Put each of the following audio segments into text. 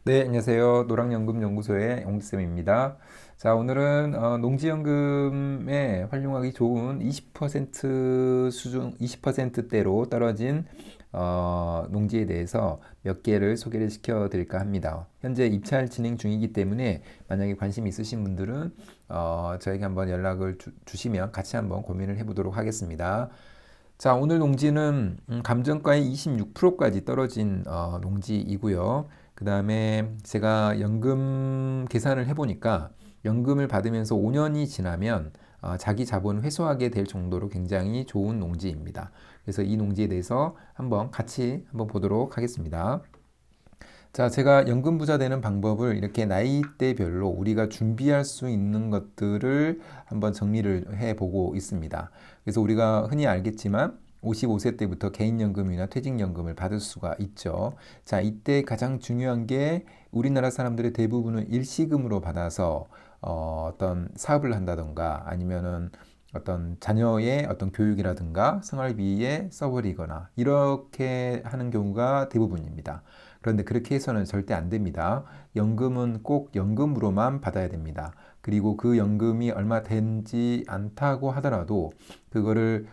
네, 안녕하세요. 노랑연금연구소의 영구쌤입니다. 자, 오늘은 농지연금에 활용하기 좋은 20% 수준, 20%대로 떨어진 농지에 대해서 몇 개를 소개를 시켜 드릴까 합니다. 현재 입찰 진행 중이기 때문에 만약에 관심 있으신 분들은 저에게 한번 연락을 주시면 같이 한번 고민을 해보도록 하겠습니다. 자, 오늘 농지는 감정가의 26%까지 떨어진 농지이고요. 그 다음에 제가 연금 계산을 해보니까 연금을 받으면서 5년이 지나면 자기 자본 회수하게 될 정도로 굉장히 좋은 농지입니다. 그래서 이 농지에 대해서 한번 같이 한번 보도록 하겠습니다. 자, 제가 연금 부자 되는 방법을 이렇게 나이대별로 우리가 준비할 수 있는 것들을 한번 정리를 해 보고 있습니다. 그래서 우리가 흔히 알겠지만 55세 때부터 개인연금이나 퇴직연금을 받을 수가 있죠. 자, 이때 가장 중요한 게 우리나라 사람들의 대부분은 일시금으로 받아서 어떤 사업을 한다던가 아니면은 어떤 자녀의 어떤 교육이라든가 생활비에 써버리거나 이렇게 하는 경우가 대부분입니다. 그런데 그렇게 해서는 절대 안 됩니다. 연금은 꼭 연금으로만 받아야 됩니다. 그리고 그 연금이 얼마 되지 않다고 하더라도 그거를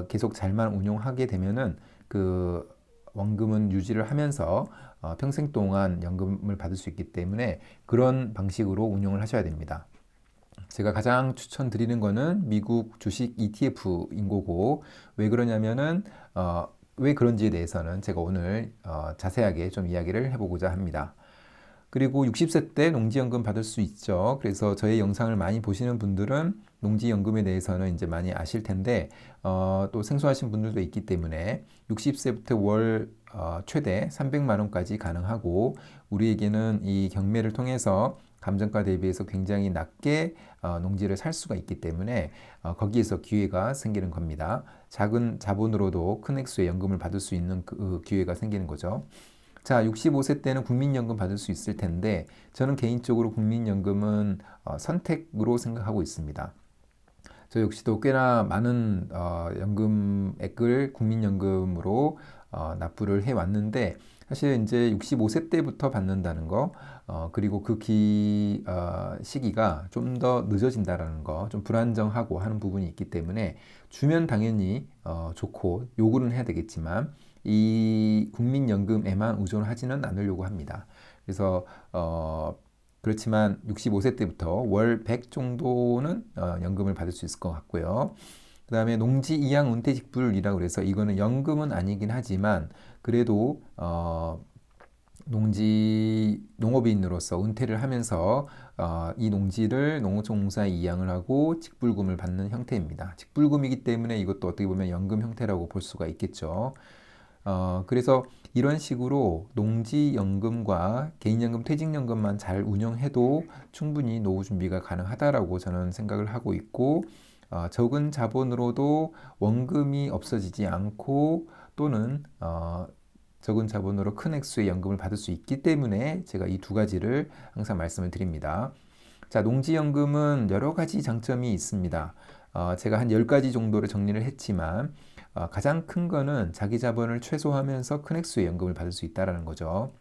계속 잘만 운용하게 되면은 그 원금은 유지를 하면서 평생 동안 연금을 받을 수 있기 때문에 그런 방식으로 운용을 하셔야 됩니다. 제가 가장 추천드리는 거는 미국 주식 ETF인 거고, 왜 그러냐면은 왜 그런지에 대해서는 제가 오늘 자세하게 좀 이야기를 해보고자 합니다. 그리고 60세 때 농지연금 받을 수 있죠. 그래서 저의 영상을 많이 보시는 분들은 농지연금에 대해서는 이제 많이 아실 텐데, 또 생소하신 분들도 있기 때문에 60세부터 월 최대 300만 원까지 가능하고, 우리에게는 이 경매를 통해서 감정가 대비해서 굉장히 낮게 농지를 살 수가 있기 때문에 거기에서 기회가 생기는 겁니다. 작은 자본으로도 큰 액수의 연금을 받을 수 있는 그 기회가 생기는 거죠. 자, 65세 때는 국민연금 받을 수 있을 텐데 저는 개인적으로 국민연금은 선택으로 생각하고 있습니다. 저 역시도 꽤나 많은 연금액을 국민연금으로 납부를 해왔는데 사실 이제 65세 때부터 받는다는 거 그리고 그 시기가 좀 더 늦어진다라는 거 좀 불안정하고 하는 부분이 있기 때문에 주면 당연히 좋고 요구는 해야 되겠지만 이 국민연금에만 의존하지는 않으려고 합니다. 그래서 그렇지만 65세 때부터 월 100 정도는 연금을 받을 수 있을 것 같고요. 그 다음에 농지 이양 은퇴직불이라고 그래서 이거는 연금은 아니긴 하지만 그래도 농업인으로서 은퇴를 하면서 이 농지를 농어촌공사에 이양을 하고 직불금을 받는 형태입니다. 직불금이기 때문에 이것도 어떻게 보면 연금 형태라고 볼 수가 있겠죠. 그래서 이런 식으로 농지연금과 개인연금, 퇴직연금만 잘 운영해도 충분히 노후 준비가 가능하다라고 저는 생각을 하고 있고, 적은 자본으로도 원금이 없어지지 않고 또는 적은 자본으로 큰 액수의 연금을 받을 수 있기 때문에 제가 이 두 가지를 항상 말씀을 드립니다. 자, 농지연금은 여러 가지 장점이 있습니다. 제가 한 10가지 정도를 정리를 했지만 가장 큰 거는 자기 자본을 최소화하면서 큰 액수의 연금을 받을 수 있다는 거죠.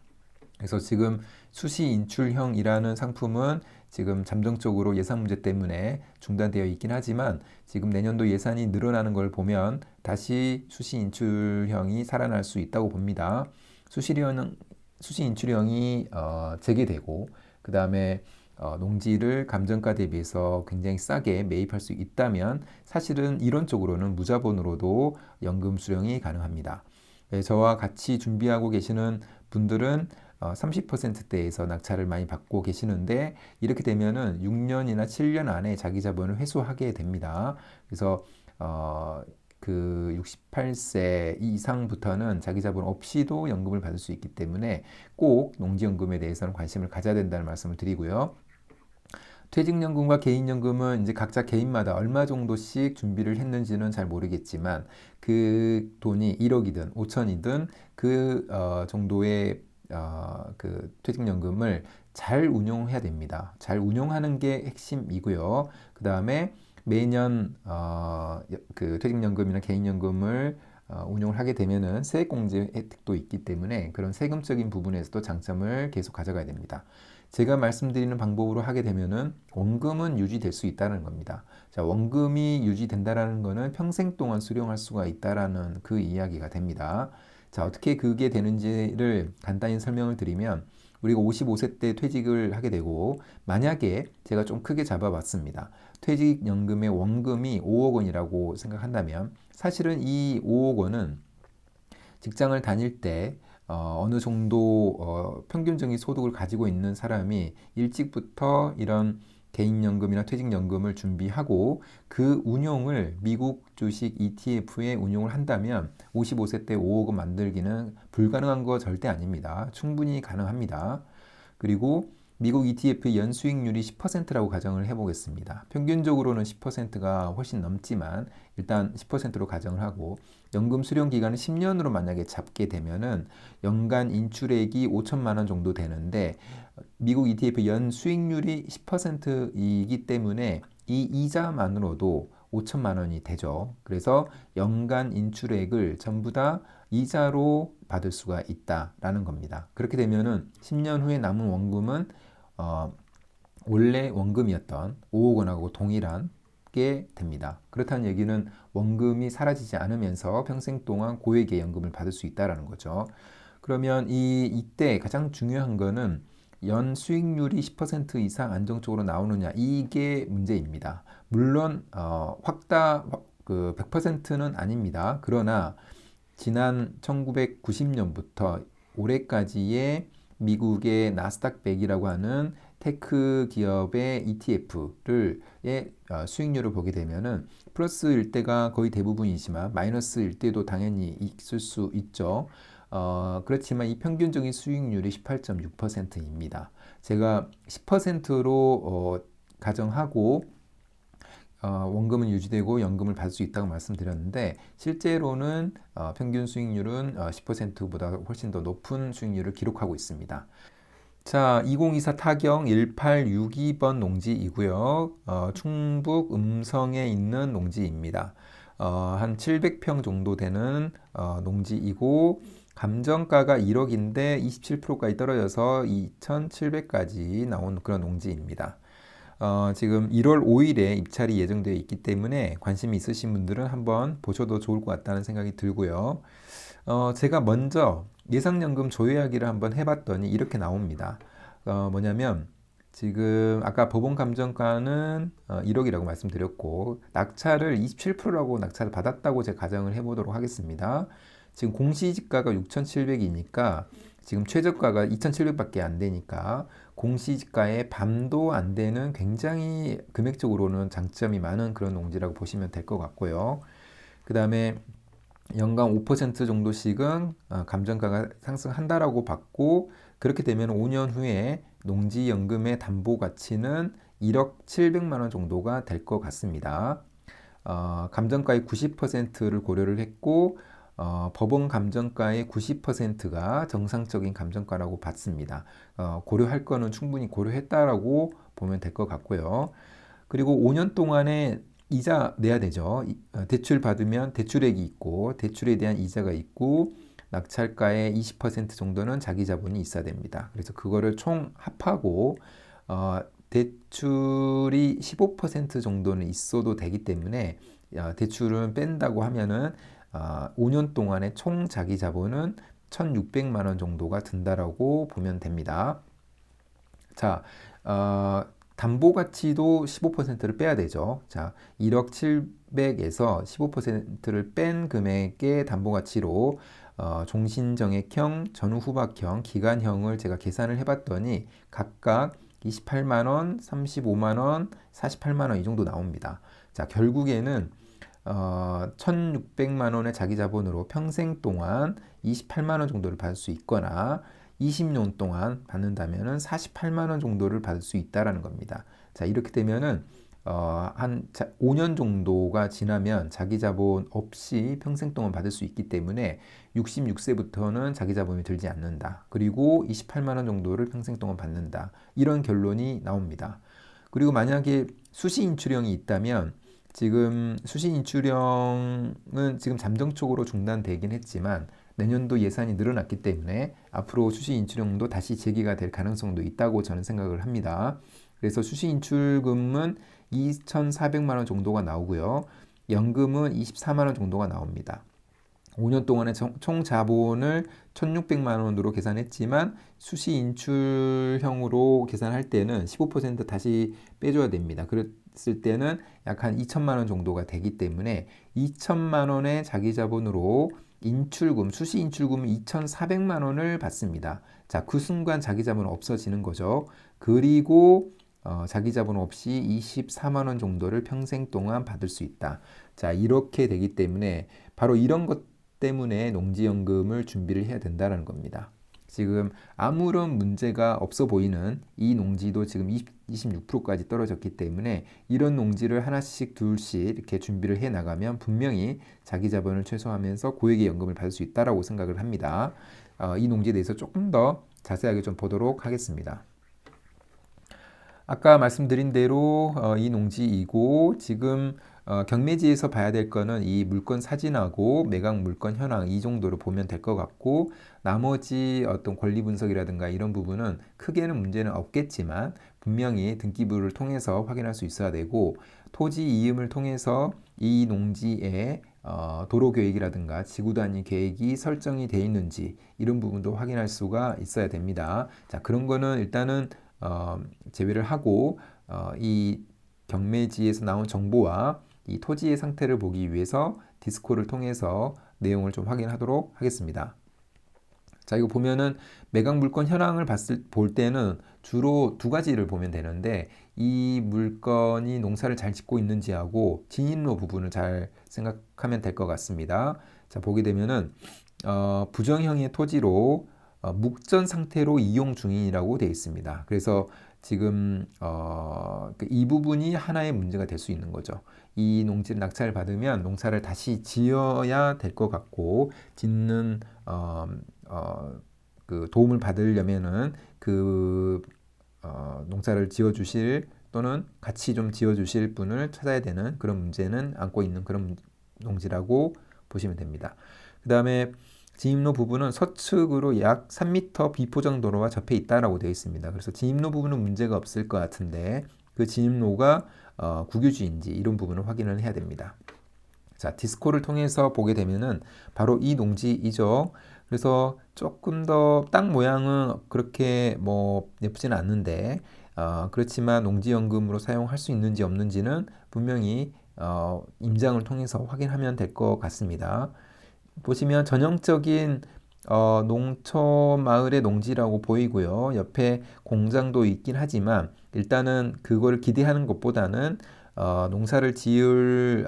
그래서 지금 수시 인출형이라는 상품은 지금 잠정적으로 예산 문제 때문에 중단되어 있긴 하지만 지금 내년도 예산이 늘어나는 걸 보면 다시 수시 인출형이 살아날 수 있다고 봅니다. 수시 인출형이 재개되고 그 다음에 농지를 감정가 대비해서 굉장히 싸게 매입할 수 있다면 사실은 이론적으로는 무자본으로도 연금 수령이 가능합니다. 저와 같이 준비하고 계시는 분들은 30%대에서 낙찰을 많이 받고 계시는데 이렇게 되면은 6년이나 7년 안에 자기 자본을 회수하게 됩니다. 그래서 그 68세 이상부터는 자기 자본 없이도 연금을 받을 수 있기 때문에 꼭 농지연금에 대해서는 관심을 가져야 된다는 말씀을 드리고요. 퇴직연금과 개인연금은 이제 각자 개인마다 얼마 정도씩 준비를 했는지는 잘 모르겠지만 그 돈이 1억이든 5천이든 그 정도의 그 퇴직연금을 잘 운용해야 됩니다. 잘 운용하는 게 핵심이고요. 그 다음에 매년 그 퇴직연금이나 개인연금을 운용을 하게 되면은 세액공제 혜택도 있기 때문에 그런 세금적인 부분에서도 장점을 계속 가져가야 됩니다. 제가 말씀드리는 방법으로 하게 되면은 원금은 유지될 수 있다는 겁니다. 자, 원금이 유지된다라는 거는 평생 동안 수령할 수가 있다라는 그 이야기가 됩니다. 자, 어떻게 그게 되는지를 간단히 설명을 드리면 우리가 55세 때 퇴직을 하게 되고 만약에 제가 좀 크게 잡아봤습니다. 퇴직연금의 원금이 5억 원이라고 생각한다면 사실은 이 5억 원은 직장을 다닐 때 어느 정도 평균적인 소득을 가지고 있는 사람이 일찍부터 이런 개인연금이나 퇴직연금을 준비하고 그 운용을 미국 주식 ETF에 운용을 한다면 55세 때 5억 원 만들기는 불가능한 거 절대 아닙니다. 충분히 가능합니다. 그리고 미국 ETF의 연수익률이 10%라고 가정을 해보겠습니다. 평균적으로는 10%가 훨씬 넘지만 일단 10%로 가정을 하고 연금 수령 기간을 10년으로 만약에 잡게 되면은 연간 인출액이 5천만 원 정도 되는데 미국 ETF 연수익률이 10%이기 때문에 이 이자만으로도 5천만 원이 되죠. 그래서 연간 인출액을 전부 다 이자로 받을 수가 있다라는 겁니다. 그렇게 되면은 10년 후에 남은 원금은 원래 원금이었던 5억 원하고 동일한 게 됩니다. 그렇다는 얘기는 원금이 사라지지 않으면서 평생 동안 고액의 연금을 받을 수 있다라는 거죠. 그러면 이때 가장 중요한 거는 연 수익률이 10% 이상 안정적으로 나오느냐 이게 문제입니다. 물론 그 100%는 아닙니다. 그러나 지난 1990년부터 올해까지의 미국의 나스닥 100이라고 하는 테크 기업의 ETF의 수익률을 보게 되면은 플러스일 때가 거의 대부분이지만 마이너스일 때도 당연히 있을 수 있죠. 그렇지만 이 평균적인 수익률이 18.6%입니다. 제가 10%로 가정하고 원금은 유지되고 연금을 받을 수 있다고 말씀드렸는데 실제로는 평균 수익률은 10%보다 훨씬 더 높은 수익률을 기록하고 있습니다. 자, 2024 타경 1862번 농지이고요. 충북 음성에 있는 농지입니다. 한 700평 정도 되는 농지이고 감정가가 1억인데 27%까지 떨어져서 2,700까지 나온 그런 농지입니다. 지금 1월 5일에 입찰이 예정되어 있기 때문에 관심이 있으신 분들은 한번 보셔도 좋을 것 같다는 생각이 들고요. 제가 먼저 예상연금 조회하기를 한번 해봤더니 이렇게 나옵니다. 뭐냐면 지금 아까 법원 감정가는 1억이라고 말씀드렸고 낙찰을 27%라고 낙찰을 받았다고 제가 가정을 해보도록 하겠습니다. 지금 공시지가가 6,700이니까 지금 최저가가 2,700밖에 안 되니까 공시지가의 반도 안 되는 굉장히 금액적으로는 장점이 많은 그런 농지라고 보시면 될 것 같고요. 그 다음에 연간 5% 정도씩은 감정가가 상승한다라고 봤고 그렇게 되면 5년 후에 농지연금의 담보 가치는 1억 700만 원 정도가 될 것 같습니다. 감정가의 90%를 고려를 했고 법원 감정가의 90%가 정상적인 감정가라고 봤습니다. 고려할 거는 충분히 고려했다라고 보면 될 것 같고요. 그리고 5년 동안에 이자 내야 되죠. 대출 받으면 대출액이 있고 대출에 대한 이자가 있고 낙찰가의 20% 정도는 자기 자본이 있어야 됩니다. 그래서 그거를 총 합하고 대출이 15% 정도는 있어도 되기 때문에 대출은 뺀다고 하면은 5년 동안의 총 자기 자본은 1,600만 원 정도가 든다라고 보면 됩니다. 자, 담보 가치도 15%를 빼야 되죠. 자, 1억 700에서 15%를 뺀 금액의 담보 가치로 종신정액형, 전후후박형, 기간형을 제가 계산을 해봤더니 각각 28만 원, 35만 원, 48만 원 이 정도 나옵니다. 자, 결국에는 1,600만 원의 자기 자본으로 평생 동안 28만 원 정도를 받을 수 있거나 20년 동안 받는다면은 48만 원 정도를 받을 수 있다라는 겁니다. 자, 이렇게 되면은 한 5년 정도가 지나면 자기 자본 없이 평생 동안 받을 수 있기 때문에 66세부터는 자기 자본이 들지 않는다. 그리고 28만 원 정도를 평생 동안 받는다. 이런 결론이 나옵니다. 그리고 만약에 수시 인출형이 있다면 지금 수시 인출형은 지금 잠정적으로 중단되긴 했지만 내년도 예산이 늘어났기 때문에 앞으로 수시 인출형도 다시 재개가 될 가능성도 있다고 저는 생각을 합니다. 그래서 수시 인출금은 2,400만 원 정도가 나오고요. 연금은 24만 원 정도가 나옵니다. 5년 동안의 총 자본을 1,600만 원으로 계산했지만 수시 인출형으로 계산할 때는 15% 다시 빼줘야 됩니다. 그랬을 때는 약 한 2천만 원 정도가 되기 때문에 2천만 원의 자기 자본으로 인출금, 수시 인출금은 2,400만 원을 받습니다. 자, 그 순간 자기 자본은 없어지는 거죠. 그리고 자기 자본 없이 24만 원 정도를 평생 동안 받을 수 있다. 자, 이렇게 되기 때문에 바로 이런 것 때문에 농지연금을 준비를 해야 된다는 겁니다. 지금 아무런 문제가 없어 보이는 이 농지도 지금 26%까지 떨어졌기 때문에 이런 농지를 하나씩 둘씩 이렇게 준비를 해 나가면 분명히 자기 자본을 최소화하면서 고액의 연금을 받을 수 있다라고 생각을 합니다. 이 농지에 대해서 조금 더 자세하게 좀 보도록 하겠습니다. 아까 말씀드린 대로 이 농지이고 지금 경매지에서 봐야 될 거는 이 물건 사진하고 매각 물건 현황 이 정도로 보면 될 것 같고 나머지 어떤 권리 분석이라든가 이런 부분은 크게는 문제는 없겠지만 분명히 등기부를 통해서 확인할 수 있어야 되고 토지 이음을 통해서 이 농지에 도로 계획이라든가 지구 단위 계획이 설정이 되어 있는지 이런 부분도 확인할 수가 있어야 됩니다. 자, 그런 거는 일단은 제외를 하고 이 경매지에서 나온 정보와 이 토지의 상태를 보기 위해서 디스코를 통해서 내용을 좀 확인하도록 하겠습니다. 자, 이거 보면은 매각 물건 현황을 볼 때는 주로 두 가지를 보면 되는데 이 물건이 농사를 잘 짓고 있는지하고 진입로 부분을 잘 생각하면 될 것 같습니다. 자, 보게 되면은 부정형의 토지로 묵전 상태로 이용 중이라고 되어 있습니다. 그래서 지금 이 부분이 하나의 문제가 될 수 있는 거죠. 이 농지를 낙찰을 받으면 농사를 다시 지어야 될 것 같고 짓는 그 도움을 받으려면은 그 농사를 지어주실 또는 같이 좀 지어주실 분을 찾아야 되는 그런 문제는 안고 있는 그런 농지라고 보시면 됩니다. 그 다음에 진입로 부분은 서측으로 약 3m 비포장 도로와 접해 있다라고 되어 있습니다. 그래서 진입로 부분은 문제가 없을 것 같은데 그 진입로가 국유지인지 이런 부분을 확인을 해야 됩니다. 자, 디스코를 통해서 보게 되면은 바로 이 농지이죠. 그래서 조금 더 땅 모양은 그렇게 뭐 예쁘지는 않는데 그렇지만 농지연금으로 사용할 수 있는지 없는지는 분명히 임장을 통해서 확인하면 될 것 같습니다. 보시면 전형적인 농촌 마을의 농지라고 보이고요. 옆에 공장도 있긴 하지만 일단은 그걸 기대하는 것보다는 농사를 지을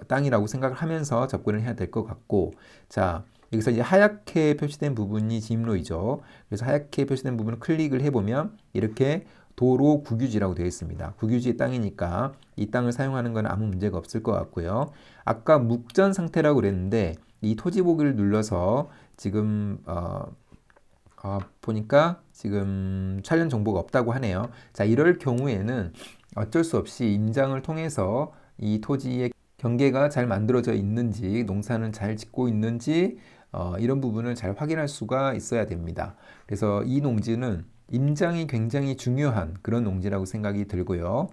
땅이라고 생각을 하면서 접근을 해야 될 것 같고, 자, 여기서 이제 하얗게 표시된 부분이 진입로이죠. 그래서 하얗게 표시된 부분을 클릭을 해보면 이렇게 도로 국유지라고 되어 있습니다. 국유지의 땅이니까 이 땅을 사용하는 건 아무 문제가 없을 것 같고요. 아까 묵전 상태라고 그랬는데 이 토지 보기를 눌러서 지금 보니까 지금 촬영 정보가 없다고 하네요. 자, 이럴 경우에는 어쩔 수 없이 임장을 통해서 이 토지의 경계가 잘 만들어져 있는지 농사는 잘 짓고 있는지 이런 부분을 잘 확인할 수가 있어야 됩니다. 그래서 이 농지는 임장이 굉장히 중요한 그런 농지라고 생각이 들고요.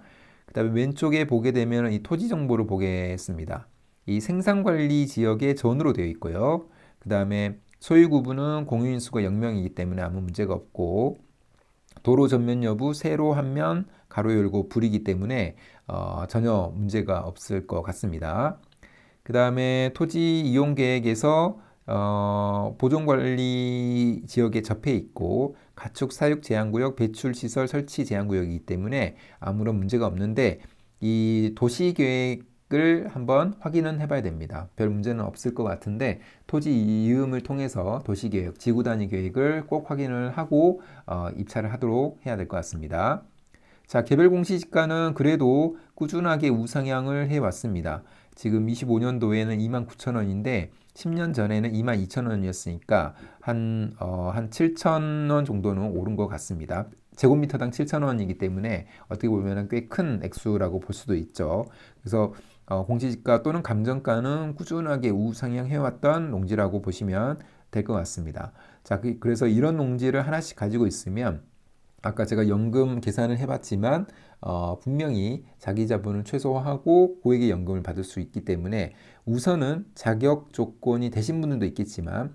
그 다음에 왼쪽에 보게 되면 이 토지 정보를 보겠습니다. 이 생산관리 지역의 전으로 되어 있고요. 그 다음에 소유 구분은 공유인수가 0명이기 때문에 아무 문제가 없고 도로 전면 여부 세로 한 면 가로 열고 불이기 때문에 전혀 문제가 없을 것 같습니다. 그 다음에 토지 이용 계획에서 보존관리 지역에 접해 있고 가축 사육 제한구역, 배출 시설 설치 제한구역이기 때문에 아무런 문제가 없는데 이 도시계획을 한번 확인은 해봐야 됩니다. 별 문제는 없을 것 같은데 토지 이음을 통해서 도시계획, 지구단위 계획을 꼭 확인을 하고 입찰을 하도록 해야 될 것 같습니다. 자, 개별 공시지가는 그래도 꾸준하게 우상향을 해왔습니다. 지금 25년도에는 29,000원인데 10년 전에는 22,000원이었으니까 한 7,000원 정도는 오른 것 같습니다. 제곱미터당 7,000원이기 때문에 어떻게 보면 꽤 큰 액수라고 볼 수도 있죠. 그래서 공시지가 또는 감정가는 꾸준하게 우상향해왔던 농지라고 보시면 될 것 같습니다. 자, 그래서 이런 농지를 하나씩 가지고 있으면 아까 제가 연금 계산을 해봤지만 분명히 자기 자본을 최소화하고 고액의 연금을 받을 수 있기 때문에 우선은 자격 조건이 되신 분들도 있겠지만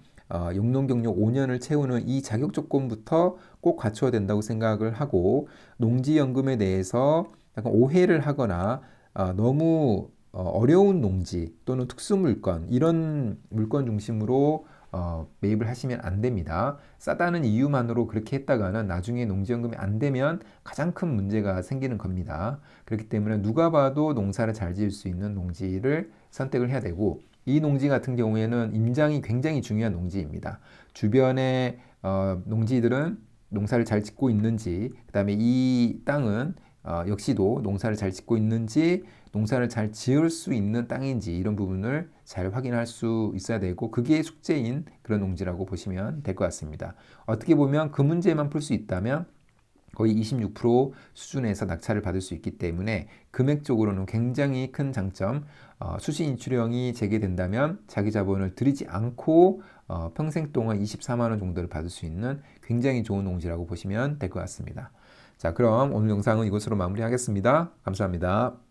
용농 경력 5년을 채우는 이 자격 조건부터 꼭 갖춰야 된다고 생각을 하고 농지연금에 대해서 약간 오해를 하거나 너무 어려운 농지 또는 특수물건 이런 물건 중심으로 매입을 하시면 안 됩니다. 싸다는 이유만으로 그렇게 했다가는 나중에 농지연금이 안 되면 가장 큰 문제가 생기는 겁니다. 그렇기 때문에 누가 봐도 농사를 잘 지을 수 있는 농지를 선택을 해야 되고 이 농지 같은 경우에는 임장이 굉장히 중요한 농지입니다. 주변의 농지들은 농사를 잘 짓고 있는지, 그 다음에 이 땅은 역시도 농사를 잘 짓고 있는지, 농사를 잘 지을 수 있는 땅인지 이런 부분을 잘 확인할 수 있어야 되고 그게 숙제인 그런 농지라고 보시면 될 것 같습니다. 어떻게 보면 그 문제만 풀 수 있다면 거의 26% 수준에서 낙찰을 받을 수 있기 때문에 금액적으로는 굉장히 큰 장점, 수시 인출형이 재개된다면 자기 자본을 들이지 않고 평생 동안 24만 원 정도를 받을 수 있는 굉장히 좋은 농지라고 보시면 될 것 같습니다. 자, 그럼 오늘 영상은 이것으로 마무리하겠습니다. 감사합니다.